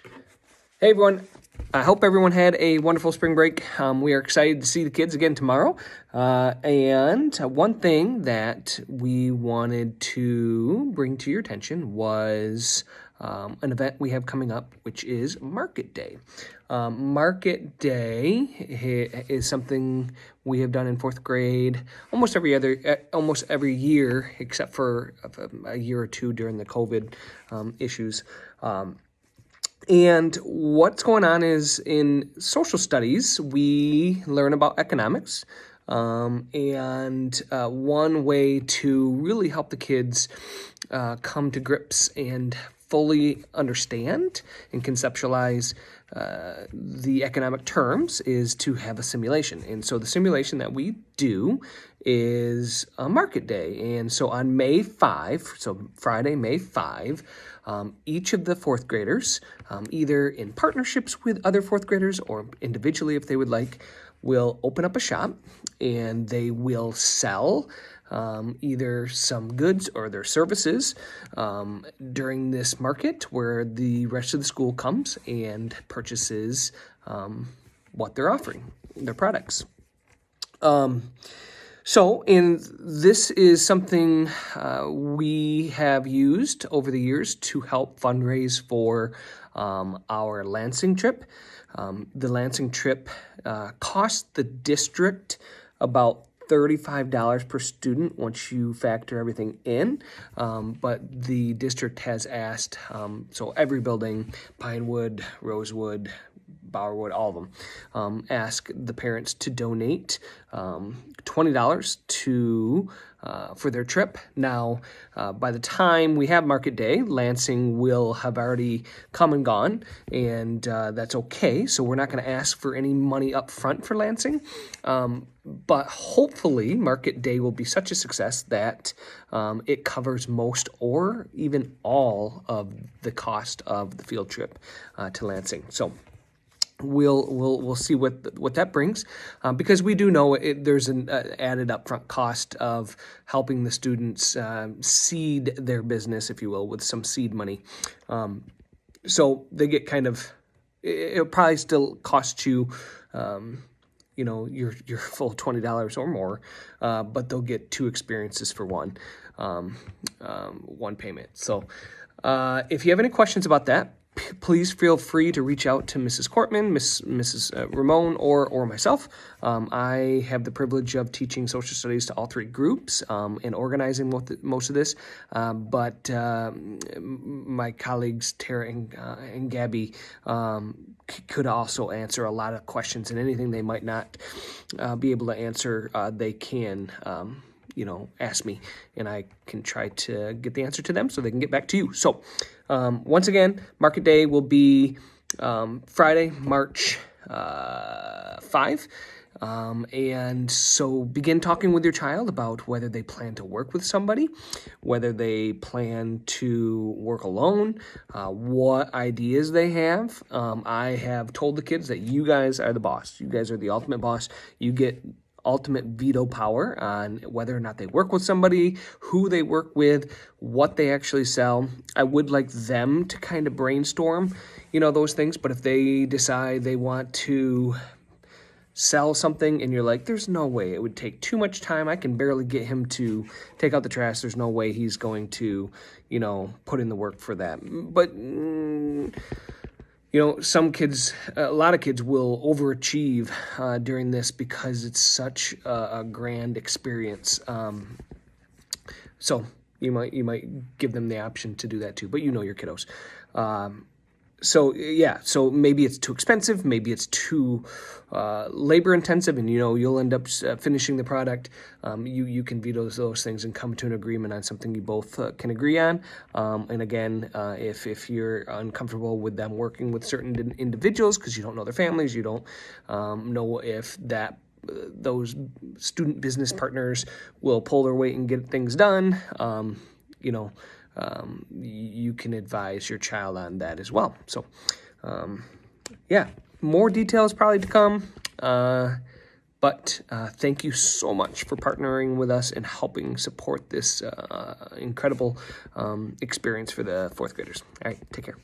Hey everyone, I hope everyone had a wonderful spring break. We are excited to see the kids again tomorrow. And one thing that we wanted to bring to your attention was an event we have coming up, which is Market Day. Market Day is something we have done in fourth grade almost every year, except for a year or two during the COVID issues. And what's going on is in social studies, we learn about economics. And one way to really help the kids come to grips and fully understand and conceptualize the economic terms is to have a simulation. And so the simulation that we do is a market day. And so on May 5, so Friday, May 5, each of the fourth graders, either in partnerships with other fourth graders or individually if they would like, will open up a shop and they will sell either some goods or their services during this market where the rest of the school comes and purchases what they're offering, their products. So this is something we have used over the years to help fundraise for our Lansing trip. The Lansing trip cost the district about $35 per student once you factor everything in, but the district has asked, so every building, Pinewood, Rosewood, Bowerwood, all of them, ask the parents to donate $20 for their trip. Now, by the time we have Market Day, Lansing will have already come and gone, and that's okay. So we're not going to ask for any money up front for Lansing, but hopefully Market Day will be such a success that it covers most or even all of the cost of the field trip to Lansing. So we'll see what that brings, because we do know there's an added upfront cost of helping the students seed their business, if you will, with some seed money. So they get it'll probably still cost you, your full $20 or more, but they'll get two experiences for one payment. So if you have any questions about that, please feel free to reach out to Mrs. Cortman, Mrs. Ramon, or myself. I have the privilege of teaching social studies to all three groups and organizing most of this. But my colleagues, Tara and Gabby, could also answer a lot of questions, and anything they might not be able to answer, they can ask me, and I can try to get the answer to them so they can get back to you. So once again, Market Day will be Friday, March 5. And so begin talking with your child about whether they plan to work with somebody, whether they plan to work alone, what ideas they have. I have told the kids that you guys are the boss. You guys are the ultimate boss. You get ultimate veto power on whether or not they work with somebody, who they work with, what they actually sell. I would like them to kind of brainstorm, those things. But if they decide they want to sell something and you're like, there's no way, it would take too much time, I can barely get him to take out the trash, there's no way he's going to, put in the work for that. But some kids, a lot of kids will overachieve during this because it's such a grand experience. So you might give them the option to do that too, but your kiddos. So maybe it's too expensive, maybe it's too labor intensive, and you'll end up finishing the product. You can veto those things and come to an agreement on something you both can agree on. And again, if you're uncomfortable with them working with certain individuals because you don't know their families, you don't know if those student business partners will pull their weight and get things done, you can advise your child on that as well. So, more details probably to come. But thank you so much for partnering with us and helping support this incredible experience for the fourth graders. All right, take care.